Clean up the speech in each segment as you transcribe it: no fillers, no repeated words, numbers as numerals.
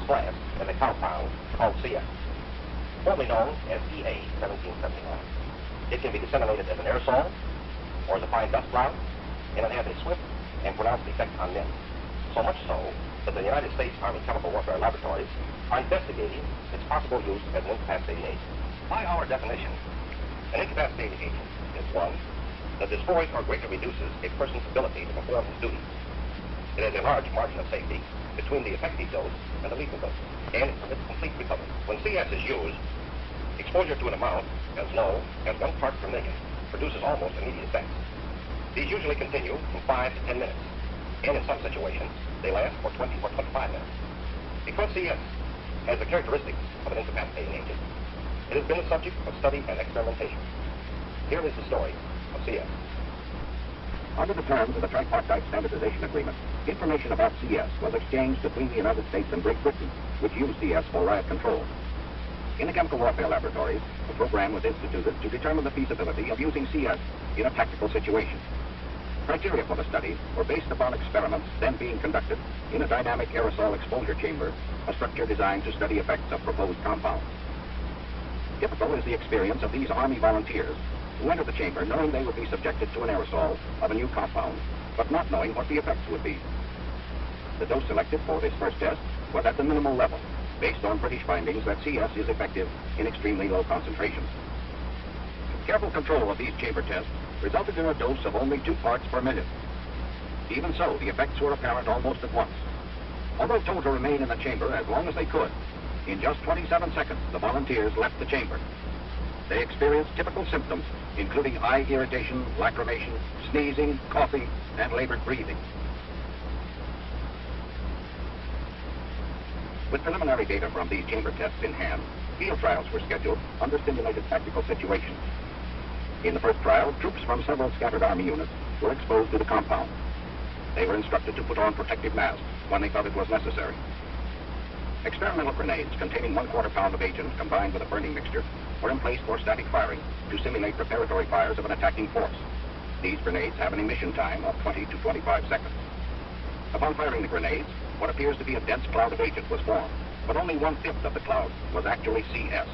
glass as a compound called CS, formerly known as EA 1779. It can be disseminated as an aerosol or as a fine dust cloud, and it has a swift and pronounced effect on men. So much so that the United States Army Chemical Warfare Laboratories are investigating its possible use as an incapacitating agent. By our definition, an incapacitating agent is one that destroys or greatly reduces a person's ability to perform his duties. It has a large margin of safety between the effective dose and the lethal dose, and it permits complete recovery. When CS is used, exposure to an amount as low as 1 part per million produces almost immediate effects. These usually continue from 5 to 10 minutes, and in some situations, they last for 20 or 25 minutes. Because CS has the characteristics of an incapacitating agent, it has been the subject of study and experimentation. Here is the story of CS. Under the terms of the Tripartite Standardization Agreement, information about CS was exchanged between the United States and Great Britain, which used CS for riot control. In the chemical warfare laboratories, a program was instituted to determine the feasibility of using CS in a tactical situation. Criteria for the study were based upon experiments then being conducted in a dynamic aerosol exposure chamber, a structure designed to study effects of proposed compounds. Typical is the experience of these Army volunteers who entered the chamber knowing they would be subjected to an aerosol of a new compound, but not knowing what the effects would be. The dose selected for this first test was at the minimal level, based on British findings that CS is effective in extremely low concentrations. Careful control of these chamber tests resulted in a dose of only 2 parts per million. Even so, the effects were apparent almost at once. Although told to remain in the chamber as long as they could, in just 27 seconds, the volunteers left the chamber. They experienced typical symptoms, including eye irritation, lacrimation, sneezing, coughing, and labored breathing. With preliminary data from these chamber tests in hand, field trials were scheduled under simulated tactical situations. In the first trial, troops from several scattered Army units were exposed to the compound. They were instructed to put on protective masks when they felt it was necessary. Experimental grenades containing 1/4 pound of agent combined with a burning mixture were in place for static firing to simulate preparatory fires of an attacking force. These grenades have an emission time of 20 to 25 seconds. Upon firing the grenades, what appears to be a dense cloud of agent was formed, but only 1/5 of the cloud was actually CS.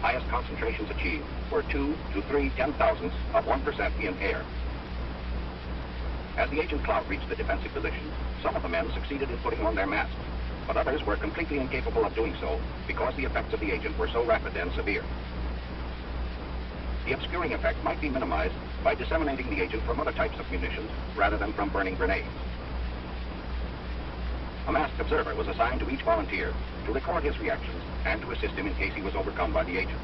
Highest concentrations achieved were 2 to 3 10,000ths of 1% in air. As the agent cloud reached the defensive position, some of the men succeeded in putting on their masks, but others were completely incapable of doing so because the effects of the agent were so rapid and severe. The obscuring effect might be minimized by disseminating the agent from other types of munitions rather than from burning grenades. A masked observer was assigned to each volunteer to record his reactions and to assist him in case he was overcome by the agent.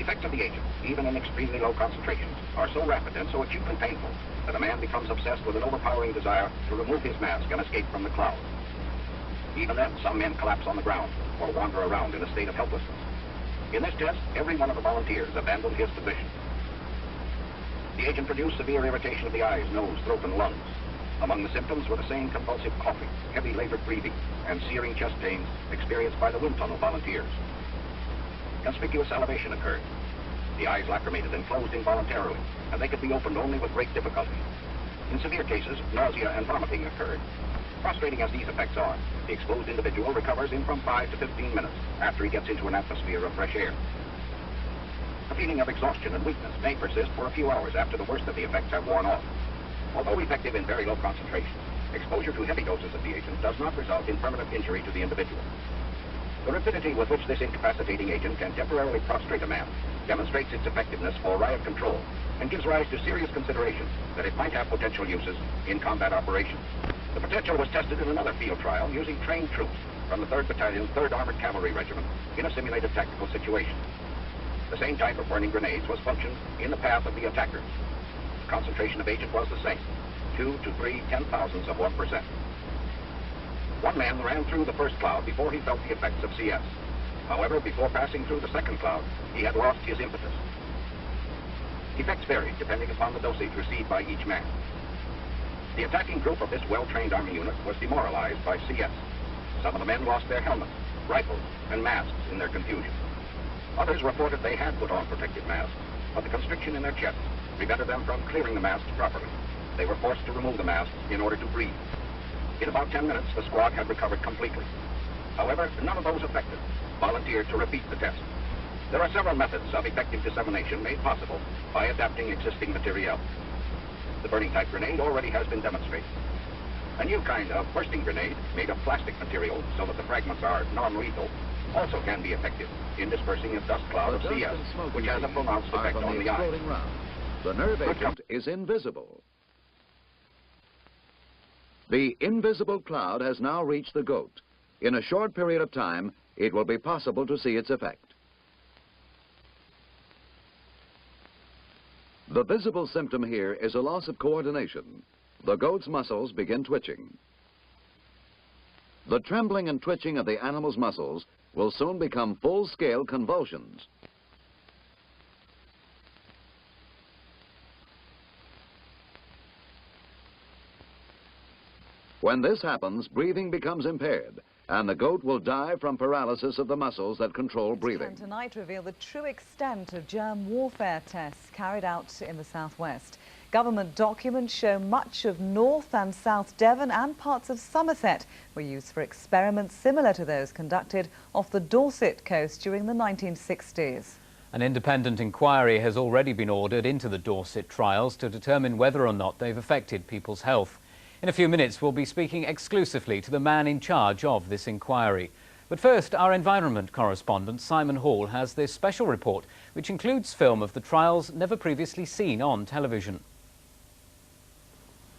Effects of the agent, even in extremely low concentrations, are so rapid and so acutely painful that a man becomes obsessed with an overpowering desire to remove his mask and escape from the cloud. Even then, some men collapse on the ground or wander around in a state of helplessness. In this test, every one of the volunteers abandoned his position. The agent produced severe irritation of the eyes, nose, throat, and lungs. Among the symptoms were the same convulsive coughing, heavy labored breathing, and searing chest pains experienced by the wind tunnel volunteers. Conspicuous salivation occurred. The eyes lacrimated and closed involuntarily, and they could be opened only with great difficulty. In severe cases, nausea and vomiting occurred. Frustrating as these effects are, the exposed individual recovers in from 5 to 15 minutes after he gets into an atmosphere of fresh air. The feeling of exhaustion and weakness may persist for a few hours after the worst of the effects have worn off. Although effective in very low concentrations, exposure to heavy doses of the agent does not result in permanent injury to the individual. The rapidity with which this incapacitating agent can temporarily prostrate a man demonstrates its effectiveness for riot control and gives rise to serious consideration that it might have potential uses in combat operations. The potential was tested in another field trial using trained troops from the 3rd Battalion, 3rd Armored Cavalry Regiment in a simulated tactical situation. The same type of burning grenades was functioned in the path of the attackers. The concentration of agent was the same, 2 to 3 10,000ths of 1%. One man ran through the first cloud before he felt the effects of CS. However, before passing through the second cloud, he had lost his impetus. Effects varied depending upon the dosage received by each man. The attacking group of this well-trained Army unit was demoralized by CS. Some of the men lost their helmets, rifles, and masks in their confusion. Others reported they had put on protective masks, but the constriction in their chests prevented them from clearing the masks properly. They were forced to remove the masks in order to breathe. In about 10 minutes, the squad had recovered completely. However, none of those affected volunteered to repeat the test. There are several methods of effective dissemination made possible by adapting existing material. The burning type grenade already has been demonstrated. A new kind of bursting grenade made of plastic material so that the fragments are non-lethal also can be effective in dispersing a dust cloud of CS, which has a pronounced effect on the eye. The nerve agent is invisible. The invisible cloud has now reached the goat. In a short period of time, it will be possible to see its effect. The visible symptom here is a loss of coordination. The goat's muscles begin twitching. The trembling and twitching of the animal's muscles will soon become full-scale convulsions. When this happens, breathing becomes impaired, and the goat will die from paralysis of the muscles that control breathing. And tonight reveal the true extent of germ warfare tests carried out in the southwest. Government documents show much of North and South Devon and parts of Somerset were used for experiments similar to those conducted off the Dorset coast during the 1960s. An independent inquiry has already been ordered into the Dorset trials to determine whether or not they've affected people's health. In a few minutes, we'll be speaking exclusively to the man in charge of this inquiry. But first, our environment correspondent Simon Hall has this special report, which includes film of the trials never previously seen on television.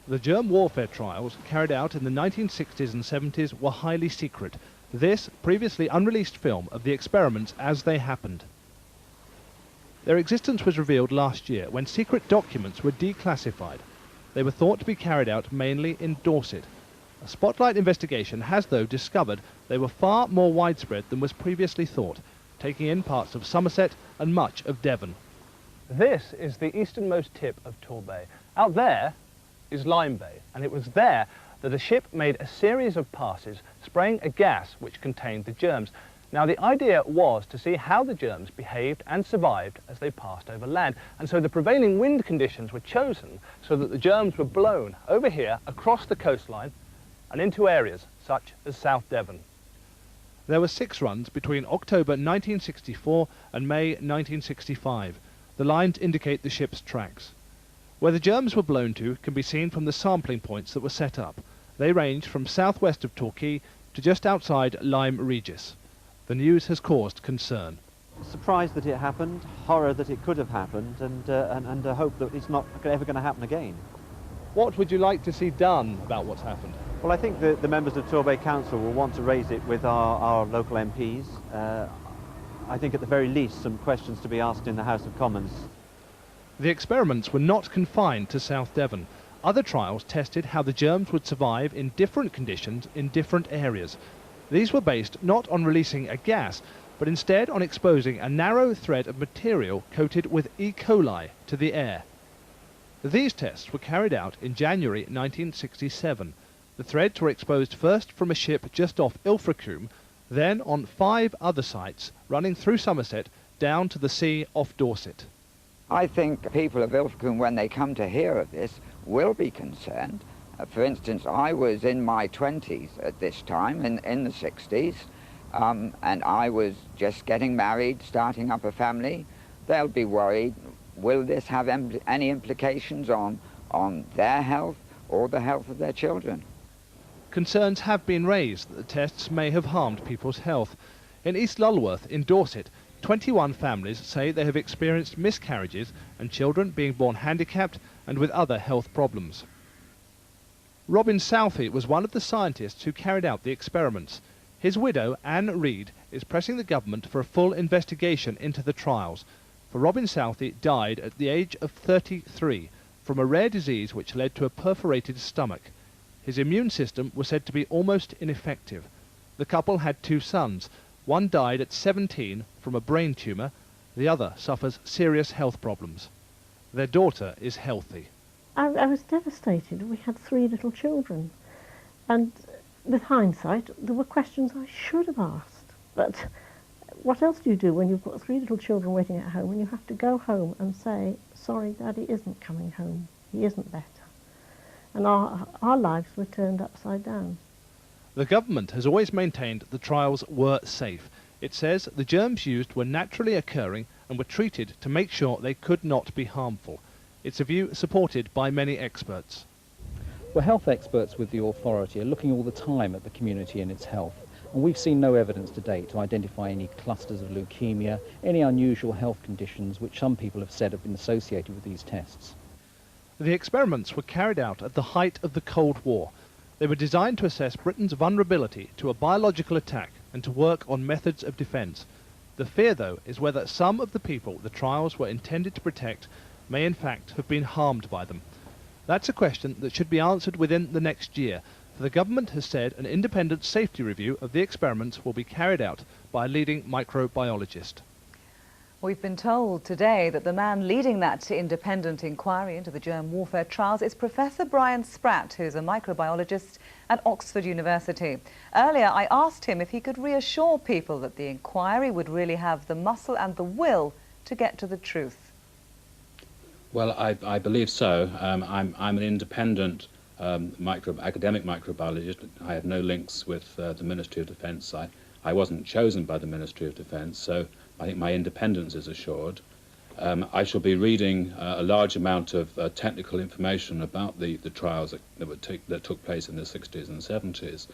The germ warfare trials carried out in the 1960s and 70s were highly secret. This previously unreleased film of the experiments as they happened. Their existence was revealed last year when secret documents were declassified. They were thought to be carried out mainly in Dorset. A spotlight investigation has, though, discovered they were far more widespread than was previously thought, taking in parts of Somerset and much of Devon. This is the easternmost tip of Tor Bay. Out there is Lyme Bay, and it was there that a ship made a series of passes spraying a gas which contained the germs. Now, the idea was to see how the germs behaved and survived as they passed over land, and so the prevailing wind conditions were chosen so that the germs were blown over here across the coastline and into areas such as South Devon. There were 6 runs between October 1964 and May 1965. The lines indicate the ship's tracks. Where the germs were blown to can be seen from the sampling points that were set up. They range from southwest of Torquay to just outside Lyme Regis. The news has caused concern. Surprised that it happened, horror that it could have happened, and a hope that it's not ever going to happen again. What would you like to see done about what's happened? Well, I think the members of Tor Bay Council will want to raise it with our local MPs. I think at the very least some questions to be asked in the House of Commons. The experiments were not confined to South Devon. Other trials tested how the germs would survive in different conditions in different areas. These were based not on releasing a gas, but instead on exposing a narrow thread of material coated with E. coli to the air. These tests were carried out in January 1967. The threads were exposed first from a ship just off Ilfracombe, then on 5 other sites running through Somerset down to the sea off Dorset. I think people of Ilfracombe, when they come to hear of this, will be concerned. For instance, I was in my 20s at this time, in the 60s, and I was just getting married, starting up a family. They'll be worried, will this have any implications on their health or the health of their children? Concerns have been raised that the tests may have harmed people's health. In East Lulworth, in Dorset, 21 families say they have experienced miscarriages and children being born handicapped and with other health problems. Robin Southey was one of the scientists who carried out the experiments. His widow, Anne Reed, is pressing the government for a full investigation into the trials. For Robin Southey died at the age of 33 from a rare disease which led to a perforated stomach. His immune system was said to be almost ineffective. The couple had 2 sons. One died at 17 from a brain tumour. The other suffers serious health problems. Their daughter is healthy. I was devastated. We had 3 little children. And with hindsight, there were questions I should have asked. But what else do you do when you've got 3 little children waiting at home and you have to go home and say, sorry, Daddy isn't coming home. He isn't better. And our lives were turned upside down. The government has always maintained the trials were safe. It says the germs used were naturally occurring and were treated to make sure they could not be harmful. It's a view supported by many experts. Well, health experts with the authority are looking all the time at the community and its health, and we've seen no evidence to date to identify any clusters of leukemia, any unusual health conditions which some people have said have been associated with these tests. The experiments were carried out at the height of the Cold War. They were designed to assess Britain's vulnerability to a biological attack and to work on methods of defence. The fear, though, is whether some of the people the trials were intended to protect may in fact have been harmed by them. That's a question that should be answered within the next year, for the government has said an independent safety review of the experiments will be carried out by a leading microbiologist. We've been told today that the man leading that independent inquiry into the germ warfare trials is Professor Brian Spratt, who's a microbiologist at Oxford University. Earlier, I asked him if he could reassure people that the inquiry would really have the muscle and the will to get to the truth. Well, I believe so. I'm an independent academic microbiologist. I have no links with the Ministry of Defence. I wasn't chosen by the Ministry of Defence, so I think my independence is assured. I shall be reading a large amount of technical information about the trials that took place in the 60s and 70s,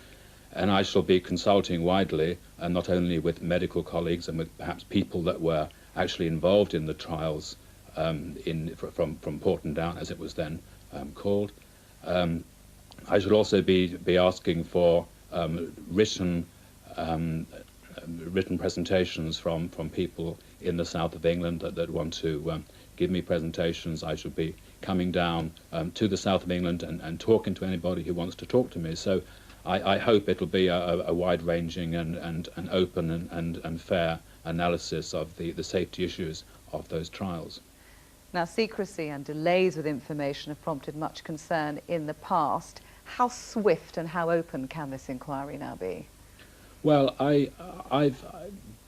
and I shall be consulting widely, not only with medical colleagues and with perhaps people that were actually involved in the trials from Porton Down, as it was then called. I shall also be asking for written presentations from people in the south of England that want to give me presentations. I shall be coming down to the south of England and talking to anybody who wants to talk to me. So I hope it'll be a wide-ranging and open and fair analysis of the safety issues of those trials. Now, secrecy and delays with information have prompted much concern in the past. How swift and how open can this inquiry now be? Well, I've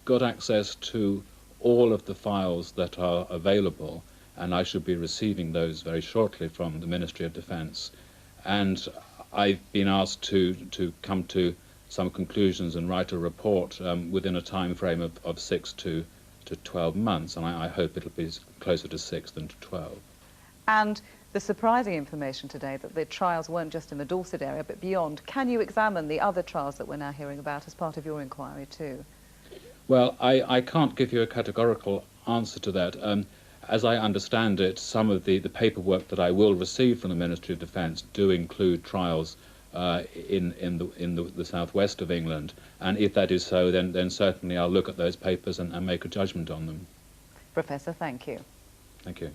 got access to all of the files that are available, and I should be receiving those very shortly from the Ministry of Defence. And I've been asked to come to some conclusions and write a report within a time frame of 6 to 12 months, and I hope it'll be closer to 6 than to 12. And the surprising information today that the trials weren't just in the Dorset area but beyond. Can you examine the other trials that we're now hearing about as part of your inquiry too? Well, I can't give you a categorical answer to that. As I understand it, some of the paperwork that I will receive from the Ministry of Defence do include trials in the southwest of England, and if that is so, then certainly I'll look at those papers and make a judgment on them. Professor, thank you. Thank you.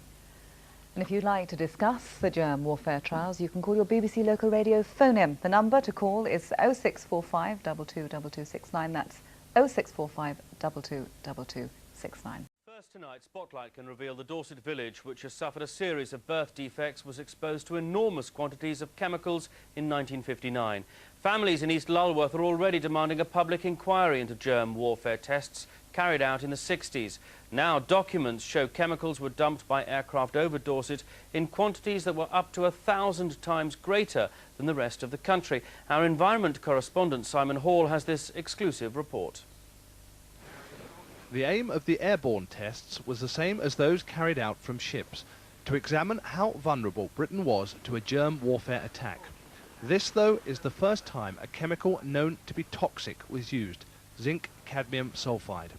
And if you'd like to discuss the germ warfare trials, you can call your BBC local radio phone-in. The number to call is 0645 222269. That's 0645 222269. First tonight, Spotlight can reveal the Dorset village, which has suffered a series of birth defects, was exposed to enormous quantities of chemicals in 1959. Families in East Lulworth are already demanding a public inquiry into germ warfare tests carried out in the 60s. Now documents show chemicals were dumped by aircraft over Dorset in quantities that were up to 1,000 times greater than the rest of the country. Our environment correspondent Simon Hall has this exclusive report. The aim of the airborne tests was the same as those carried out from ships, to examine how vulnerable Britain was to a germ warfare attack. This, though, is the first time a chemical known to be toxic was used, zinc cadmium sulfide.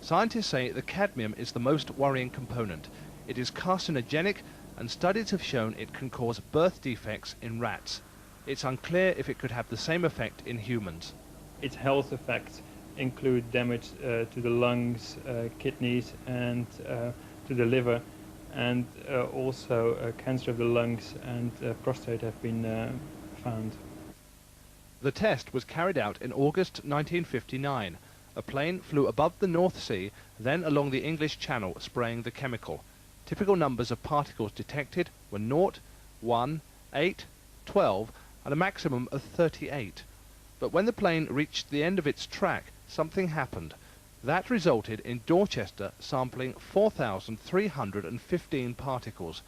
Scientists say the cadmium is the most worrying component. It is carcinogenic, and studies have shown it can cause birth defects in rats. It's unclear if it could have the same effect in humans. Its health effects include damage to the lungs, kidneys and to the liver, and also cancer of the lungs and prostate have been found. The test was carried out in August 1959. A plane flew above the North Sea, then along the English Channel spraying the chemical. Typical numbers of particles detected were 0, 1, 8, 12 and a maximum of 38. But when the plane reached the end of its track, something happened. That resulted in Dorchester sampling 4,315 particles.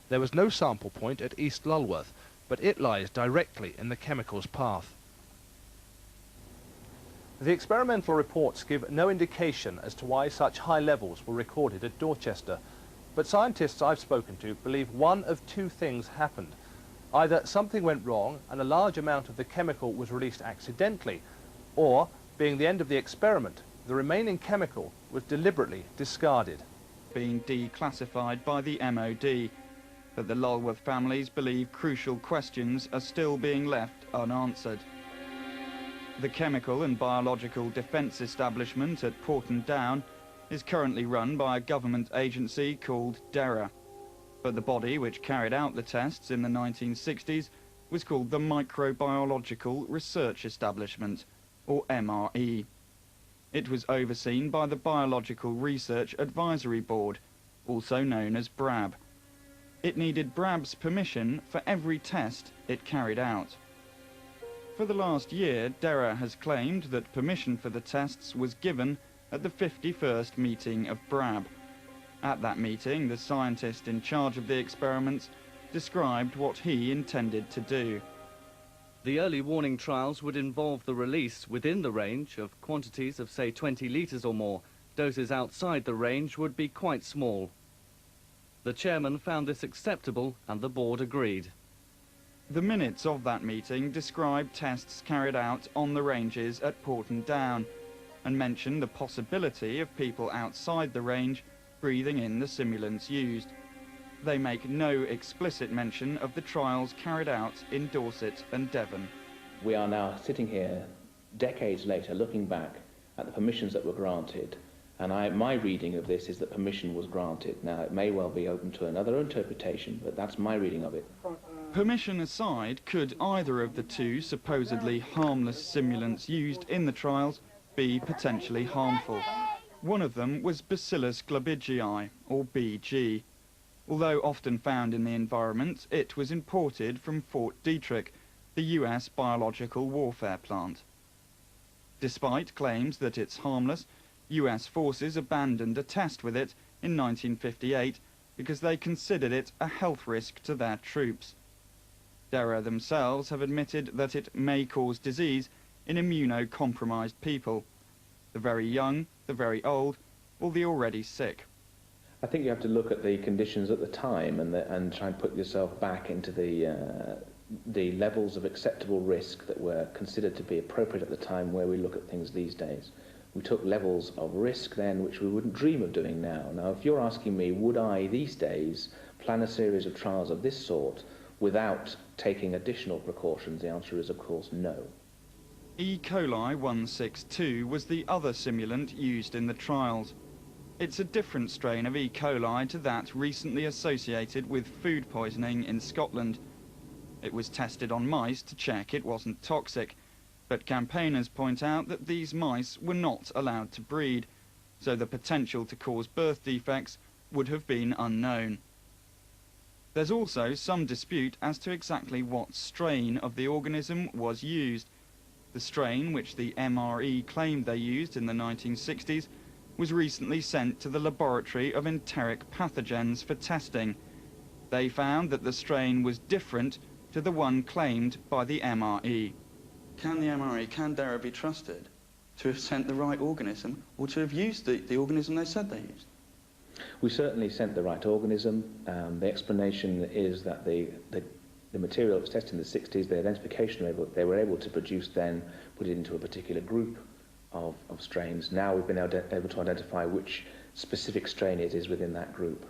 There was no sample point at East Lulworth. but it lies directly in the chemical's path. The experimental reports give no indication as to why such high levels were recorded at Dorchester, but scientists I've spoken to believe one of two things happened. Either something went wrong and a large amount of the chemical was released accidentally, or, being the end of the experiment, the remaining chemical was deliberately discarded. Being declassified by the MOD, but the Lulworth families believe crucial questions are still being left unanswered. The Chemical and Biological Defence Establishment at Porton Down is currently run by a government agency called DERA, but the body which carried out the tests in the 1960s was called the Microbiological Research Establishment, or MRE. It was overseen by the Biological Research Advisory Board, also known as BRAB. It needed BRAB's permission for every test it carried out. For the last year, DERA has claimed that permission for the tests was given at the 51st meeting of BRAB. At that meeting, the scientist in charge of the experiments described what he intended to do. The early warning trials would involve the release within the range of quantities of, say, 20 litres or more. Doses outside the range would be quite small. The chairman found this acceptable and the board agreed. The minutes of that meeting described tests carried out on the ranges at Porton Down and mentioned the possibility of people outside the range breathing in the simulants used. They make no explicit mention of the trials carried out in Dorset and Devon. We are now sitting here, decades later, looking back at the permissions that were granted, and my reading of this is that permission was granted. Now, it may well be open to another interpretation, but that's my reading of it. Permission aside, could either of the two supposedly harmless simulants used in the trials be potentially harmful? One of them was Bacillus glabigii, or BG. Although often found in the environment, it was imported from Fort Detrick, the US biological warfare plant. Despite claims that it's harmless, US forces abandoned a test with it in 1958 because they considered it a health risk to their troops. DERA themselves have admitted that it may cause disease in immunocompromised people, the very young, the very old, or the already sick. I think you have to look at the conditions at the time and try and put yourself back into the levels of acceptable risk that were considered to be appropriate at the time where we look at things these days. We took levels of risk then which we wouldn't dream of doing now. Now, if you're asking me, would I these days plan a series of trials of this sort without taking additional precautions, the answer is, of course, no. E. coli 162 was the other simulant used in the trials. It's a different strain of E. coli to that recently associated with food poisoning in Scotland. It was tested on mice to check it wasn't toxic, but campaigners point out that these mice were not allowed to breed, so the potential to cause birth defects would have been unknown. There's also some dispute as to exactly what strain of the organism was used. The strain which the MRE claimed they used in the 1960s was recently sent to the Laboratory of Enteric Pathogens for testing. They found that the strain was different to the one claimed by the MRE. Can the MRE, can DERA be trusted to have sent the right organism or to have used the organism they said they used? We certainly sent the right organism. The explanation is that the material that was tested in the 60s, the identification they were able to produce then, put it into a particular group of strains. Now we've been able to identify which specific strain it is within that group.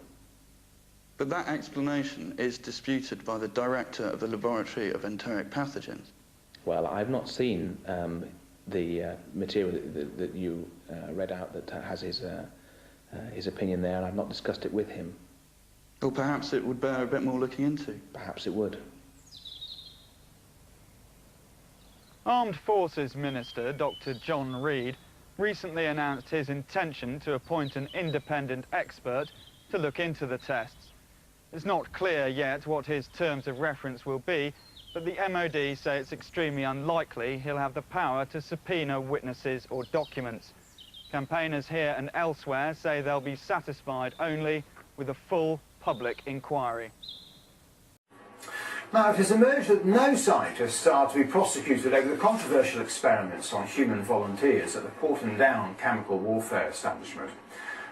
But that explanation is disputed by the director of the Laboratory of Enteric Pathogens. Well, I've not seen the material that you read out that has his opinion there, and I've not discussed it with him. Well, perhaps it would bear a bit more looking into. Perhaps it would. Armed Forces Minister Dr. John Reid recently announced his intention to appoint an independent expert to look into the tests. It's not clear yet what his terms of reference will be, but the MOD say it's extremely unlikely he'll have the power to subpoena witnesses or documents. Campaigners here and elsewhere say they'll be satisfied only with a full public inquiry. Now, it has emerged that no scientists are to be prosecuted over the controversial experiments on human volunteers at the Porton Down chemical warfare establishment.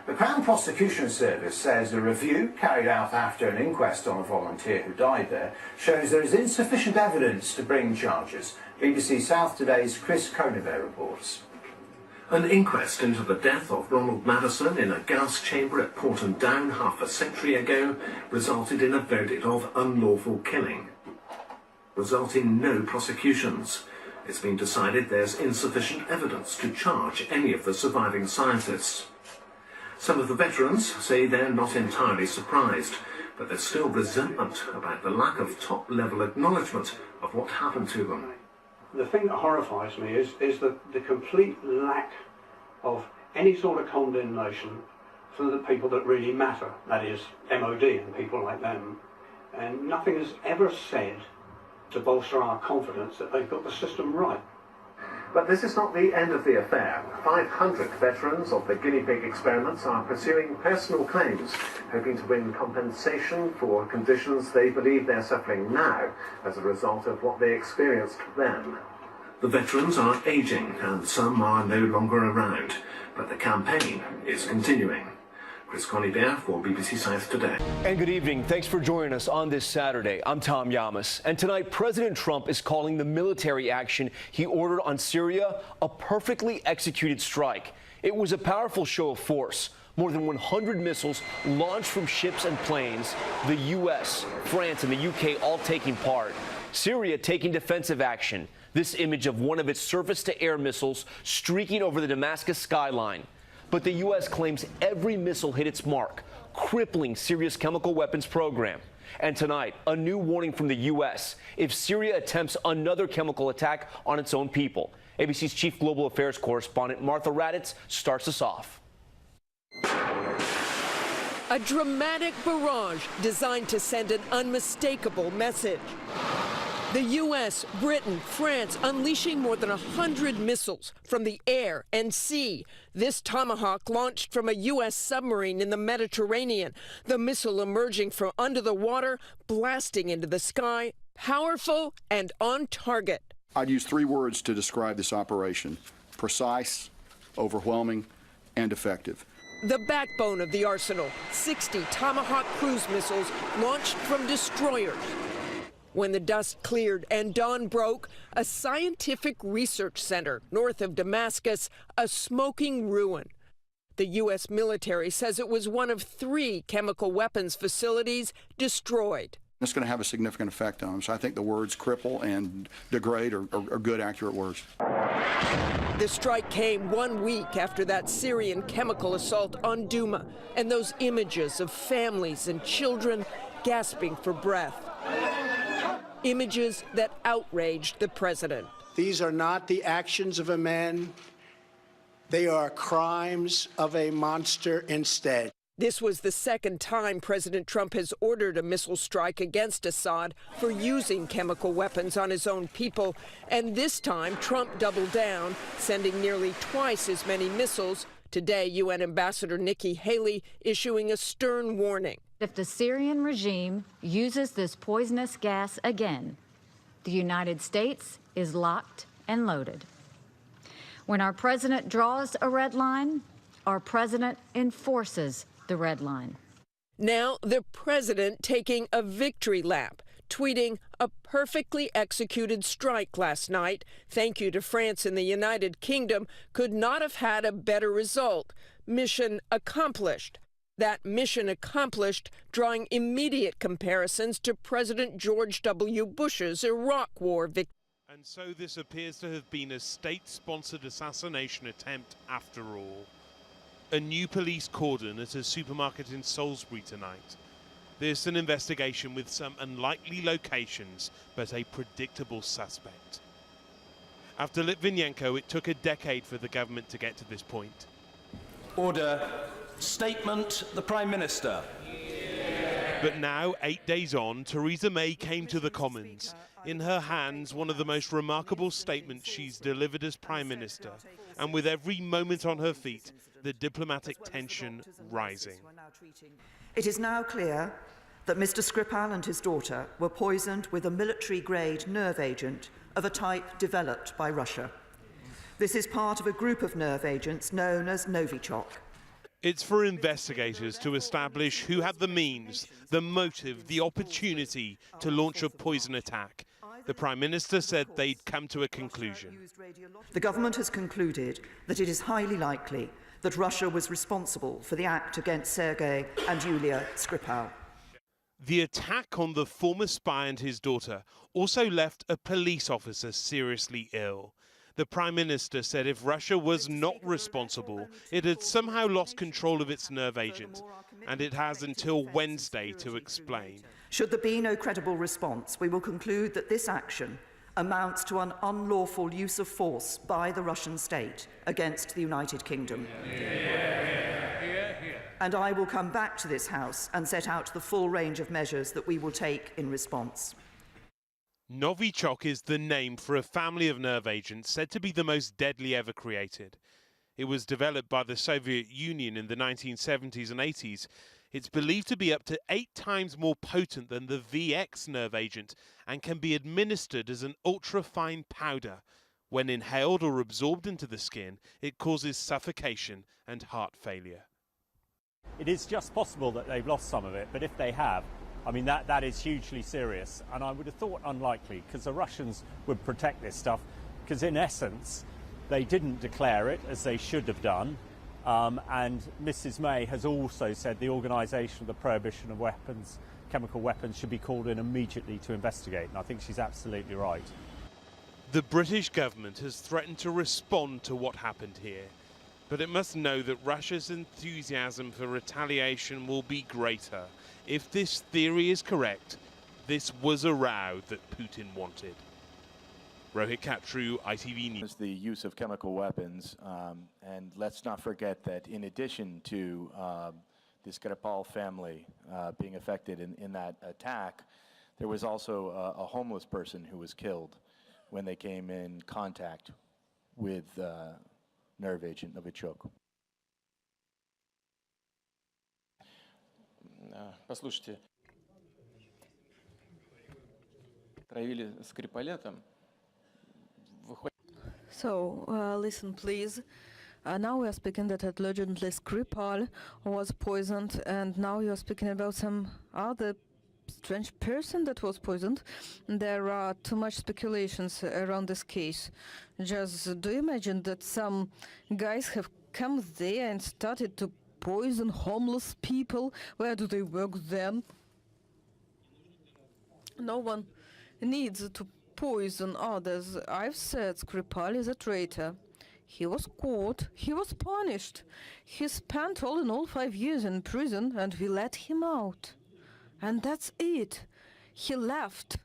The Crown Prosecution Service says a review carried out after an inquest on a volunteer who died there shows there is insufficient evidence to bring charges. BBC South Today's Chris Coniver reports. An inquest into the death of Ronald Madison in a gas chamber at Porton Down half a century ago resulted in a verdict of unlawful killing, resulting in no prosecutions. It's been decided there's insufficient evidence to charge any of the surviving scientists. Some of the veterans say they're not entirely surprised, but there's still resentment about the lack of top-level acknowledgement of what happened to them. The thing that horrifies me is the complete lack of any sort of condemnation for the people that really matter, that is MOD and people like them. And nothing is ever said to bolster our confidence that they've got the system right. But this is not the end of the affair. 500 veterans of the guinea pig experiments are pursuing personal claims, hoping to win compensation for conditions they believe they're suffering now as a result of what they experienced then. The veterans are aging and some are no longer around, but the campaign is continuing. Chris Coniver for BBC South Today. And good evening. Thanks for joining us on this Saturday. I'm Tom Yamas. And tonight, President Trump is calling the military action he ordered on Syria a perfectly executed strike. It was a powerful show of force. More than 100 missiles launched from ships and planes. The U.S., France, and the U.K. all taking part. Syria taking defensive action. This image of one of its surface-to-air missiles streaking over the Damascus skyline. But the U.S. claims every missile hit its mark, crippling Syria's chemical weapons program. And tonight, a new warning from the U.S. if Syria attempts another chemical attack on its own people. ABC's chief global affairs correspondent Martha Raddatz starts us off. A dramatic barrage designed to send an unmistakable message. The U.S., Britain, France unleashing more than 100 missiles from the air and sea. This Tomahawk launched from a U.S. submarine in the Mediterranean. The missile emerging from under the water, blasting into the sky, powerful and on target. I'd use 3 words to describe this operation: precise, overwhelming, and effective. The backbone of the arsenal, 60 Tomahawk cruise missiles launched from destroyers. When the dust cleared and dawn broke, a scientific research center north of Damascus, a smoking ruin. The U.S. military says it was one of 3 chemical weapons facilities destroyed. It's going to have a significant effect on them, so I think the words cripple and degrade are good, accurate words. The strike came 1 week after that Syrian chemical assault on Douma, and those images of families and children gasping for breath. Images that outraged the president. These are not the actions of a man. They are crimes of a monster instead. This was the second time President Trump has ordered a missile strike against Assad for using chemical weapons on his own people. And this time, Trump doubled down, sending nearly twice as many missiles. Today, UN Ambassador Nikki Haley issuing a stern warning. If the Syrian regime uses this poisonous gas again, the United States is locked and loaded. When our president draws a red line, our president enforces the red line. Now the president taking a victory lap, tweeting a perfectly executed strike last night. Thank you to France and the United Kingdom. Could not have had a better result. Mission accomplished. That mission accomplished, drawing immediate comparisons to President George W. Bush's Iraq War victory. And so this appears to have been a state-sponsored assassination attempt after all. A new police cordon at a supermarket in Salisbury tonight. This an investigation with some unlikely locations, but a predictable suspect. After Litvinenko, it took a decade for the government to get to this point. Order. Statement, the Prime Minister. But now, 8 days on, Theresa May came to the Commons. In her hands, one of the most remarkable statements she's delivered as Prime Minister. And with every moment on her feet, the diplomatic tension rising. It is now clear that Mr. Skripal and his daughter were poisoned with a military-grade nerve agent of a type developed by Russia. This is part of a group of nerve agents known as Novichok. It's for investigators to establish who had the means, the motive, the opportunity to launch a poison attack. The Prime Minister said they'd come to a conclusion. The government has concluded that it is highly likely that Russia was responsible for the act against Sergei and Yulia Skripal. The attack on the former spy and his daughter also left a police officer seriously ill. The Prime Minister said if Russia was not responsible, it had somehow lost control of its nerve agent, and it has until Wednesday to explain. Should there be no credible response, we will conclude that this action amounts to an unlawful use of force by the Russian state against the United Kingdom. And I will come back to this House and set out the full range of measures that we will take in response. Novichok is the name for a family of nerve agents said to be the most deadly ever created. It was developed by the Soviet Union in the 1970s and 80s. It's believed to be up to 8 times more potent than the VX nerve agent and can be administered as an ultra-fine powder. When inhaled or absorbed into the skin, it causes suffocation and heart failure. It is just possible that they've lost some of it, but if they have, I mean, that is hugely serious. And I would have thought unlikely, because the Russians would protect this stuff, because in essence, they didn't declare it as they should have done. And Mrs. May has also said the organisation of the prohibition of weapons, chemical weapons, should be called in immediately to investigate. And I think she's absolutely right. The British government has threatened to respond to what happened here. But it must know that Russia's enthusiasm for retaliation will be greater. If this theory is correct, this was a row that Putin wanted. Rohit Katru, ITV News. The use of chemical weapons, and let's not forget that in addition to the Skripal family being affected in that attack, there was also a homeless person who was killed when they came in contact with nerve agent Novichok. Послушайте, травили Скрипаля там. So, listen please. Now we are speaking that allegedly Skripal was poisoned, and now you are speaking about some other strange person that was poisoned. There are too much speculations around this case. Just do you imagine that some guys have come there and started to poison homeless people? Where do they work then? No one needs to poison others. I've said Skripal is a traitor. He was caught, he was punished. He spent all in all 5 years in prison, and we let him out. And that's it. He left.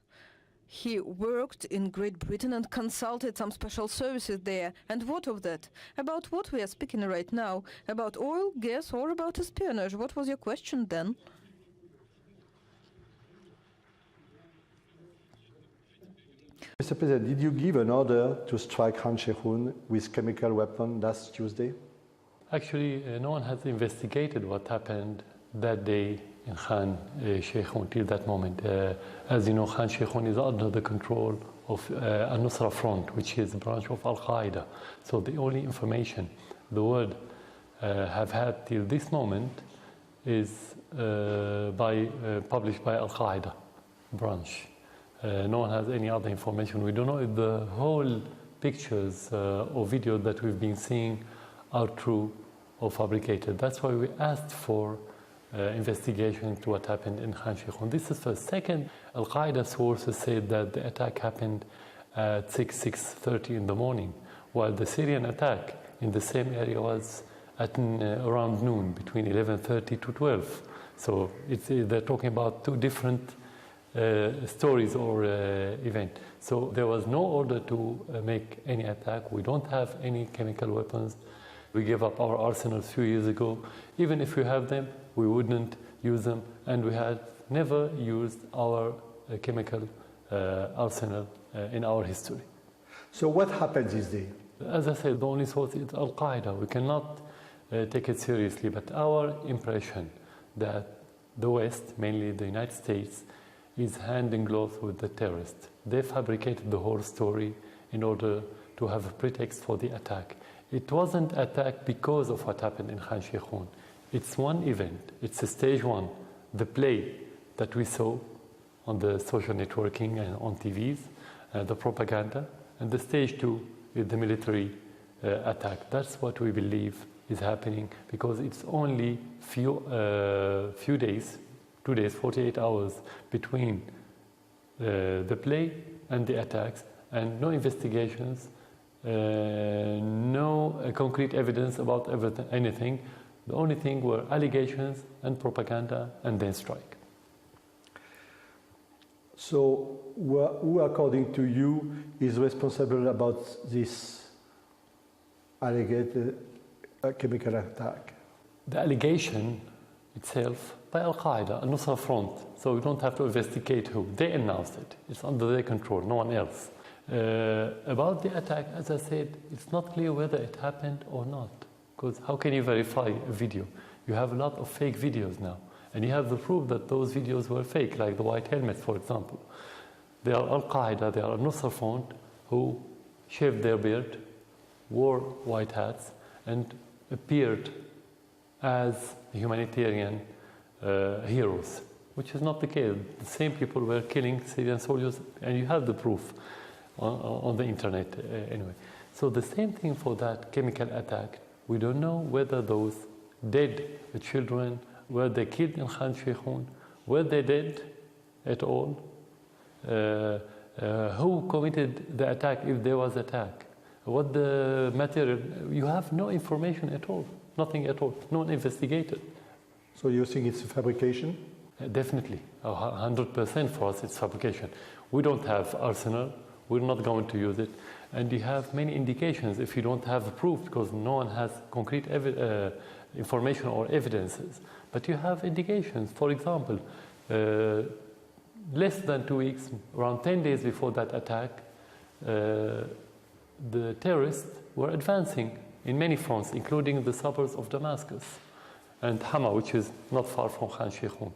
He worked in Great Britain and consulted some special services there. And what of that? About what we are speaking right now? About oil, gas, or about espionage? What was your question then? Mr. President, did you give an order to strike Khan Shaykhun with chemical weapon last Tuesday? Actually, no one has investigated what happened that day in Khan Shaykhun till that moment. As you know, Khan Shaykhun is under the control of Al-Nusra Front, which is a branch of Al-Qaeda. So the only information the world have had till this moment is published by Al-Qaeda branch. No one has any other information. We don't know if the whole pictures or videos that we've been seeing are true or fabricated. That's why we asked for investigation into what happened in Khan Shaykhun. This is first. Second, Al-Qaeda sources said that the attack happened at 6:30 in the morning, while the Syrian attack in the same area was at around noon, between 11:30 to 12. So they're talking about two different stories or event. So there was no order to make any attack. We don't have any chemical weapons. We gave up our arsenals a few years ago. Even if we have them, we wouldn't use them, and we had never used our chemical arsenal in our history. So what happened this day? As I said, the only source is Al-Qaeda. We cannot take it seriously, but our impression that the West, mainly the United States, is hand in glove with the terrorists. They fabricated the whole story in order to have a pretext for the attack. It wasn't attack because of what happened in Khan Sheikhoun. It's one event. It's a stage one, the play that we saw on the social networking and on TVs, the propaganda, and the stage two is the military attack. That's what we believe is happening, because it's only few days, 2 days, 48 hours between the play and the attacks, and no investigations, no concrete evidence about anything. The only thing were allegations and propaganda, and then strike. So who, according to you, is responsible about this alleged chemical attack? The allegation itself by Al-Qaeda, Al-Nusra Front, so we don't have to investigate who. They announced it. It's under their control, no one else. About the attack, as I said, it's not clear whether it happened or not, because how can you verify a video? You have a lot of fake videos now, and you have the proof that those videos were fake, like the white helmets, for example. They are Al-Qaeda, they are Al-Nusra Front, who shaved their beard, wore white hats, and appeared as humanitarian heroes, which is not the case. The same people were killing Syrian soldiers, and you have the proof on the internet anyway. So the same thing for that chemical attack. We don't know whether those dead children, were they killed in Khan Sheikhoun, were they dead at all, who committed the attack if there was attack, what the material. You have no information at all, nothing at all, no one investigated. So you think it's a fabrication? Definitely, 100% for us it's fabrication. We don't have arsenal, we're not going to use it, and you have many indications if you don't have proof, because no one has concrete information or evidences. But you have indications. For example, less than 2 weeks, around 10 days before that attack, the terrorists were advancing in many fronts, including the suburbs of Damascus and Hama, which is not far from Khan Sheikhoun.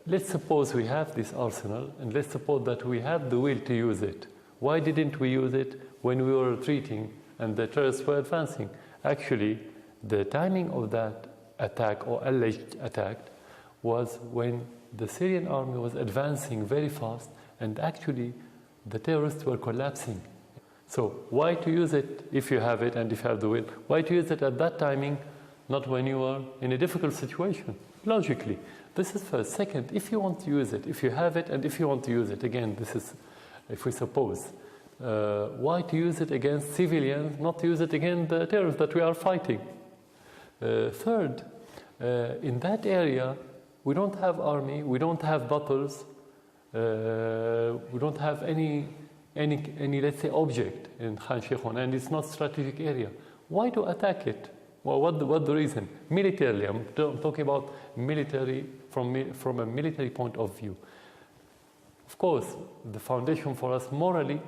Let's suppose we have this arsenal, and let's suppose that we had the will to use it. Why didn't we use it when we were retreating and the terrorists were advancing? Actually, the timing of that attack or alleged attack was when the Syrian army was advancing very fast, and actually the terrorists were collapsing. So why to use it if you have it and if you have the will? Why to use it at that timing, not when you are in a difficult situation? Logically. This is first. Second, if you want to use it, if you have it and if you want to use it, again, this is, if we suppose, why to use it against civilians, not to use it against the terrorists that we are fighting? Third, in that area, we don't have army, we don't have battles, we don't have any let's say object in Khan Sheikhoun, and it's not strategic area. Why to attack it? Well, what the reason? Militarily, I'm talking about military from a military point of view. Of course, the foundation for us morally,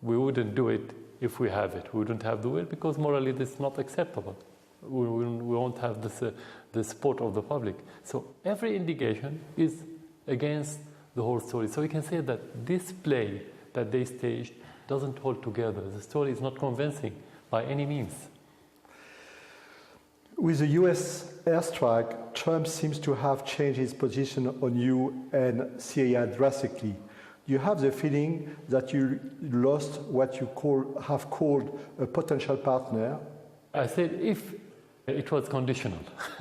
we wouldn't do it if we have it. We wouldn't have the will because morally this is not acceptable. We won't have the support of the public. So every indication is against the whole story. So we can say that this play that they staged doesn't hold together. The story is not convincing by any means. With the US airstrike, Trump seems to have changed his position on you and Syria drastically. Do you have the feeling that you lost what you have called a potential partner? I said if it was conditional.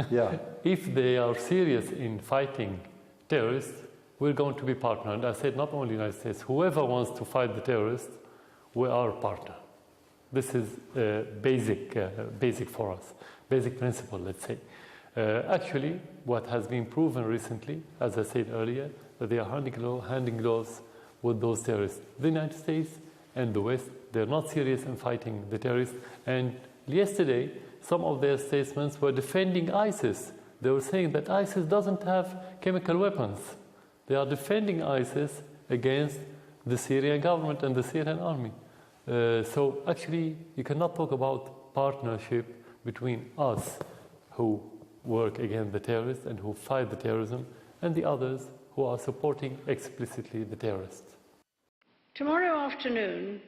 Yeah. If they are serious in fighting terrorists, we're going to be partner. And I said not only the United States, whoever wants to fight the terrorists, we are a partner. This is basic for us, basic principle, let's say. Actually, what has been proven recently, as I said earlier, that they are handing gloves with those terrorists. The United States and the West, they're not serious in fighting the terrorists. And yesterday, some of their statements were defending ISIS. They were saying that ISIS doesn't have chemical weapons. They are defending ISIS against the Syrian government and the Syrian army. So actually, you cannot talk about partnership between us, who work against the terrorists and who fight the terrorism, and the others who are supporting explicitly the terrorists. Tomorrow afternoon,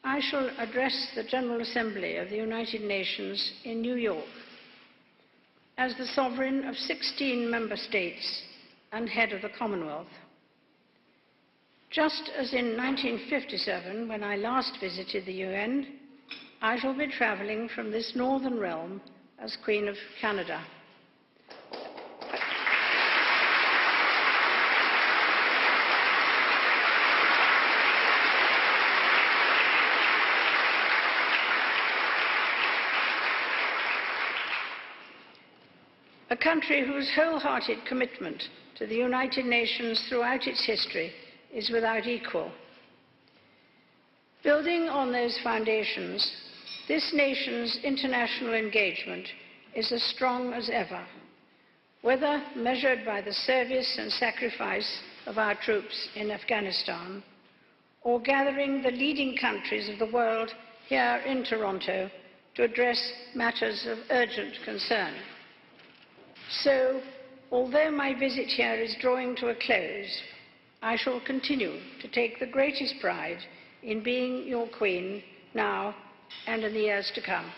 I shall address the General Assembly of the United Nations in New York as the sovereign of 16 member states and head of the Commonwealth. Just as in 1957, when I last visited the UN, I shall be travelling from this northern realm as Queen of Canada. A country whose wholehearted commitment to the United Nations throughout its history is without equal. Building on those foundations, this nation's international engagement is as strong as ever, whether measured by the service and sacrifice of our troops in Afghanistan, or gathering the leading countries of the world here in Toronto to address matters of urgent concern. So, although my visit here is drawing to a close, I shall continue to take the greatest pride in being your Queen now and in the years to come.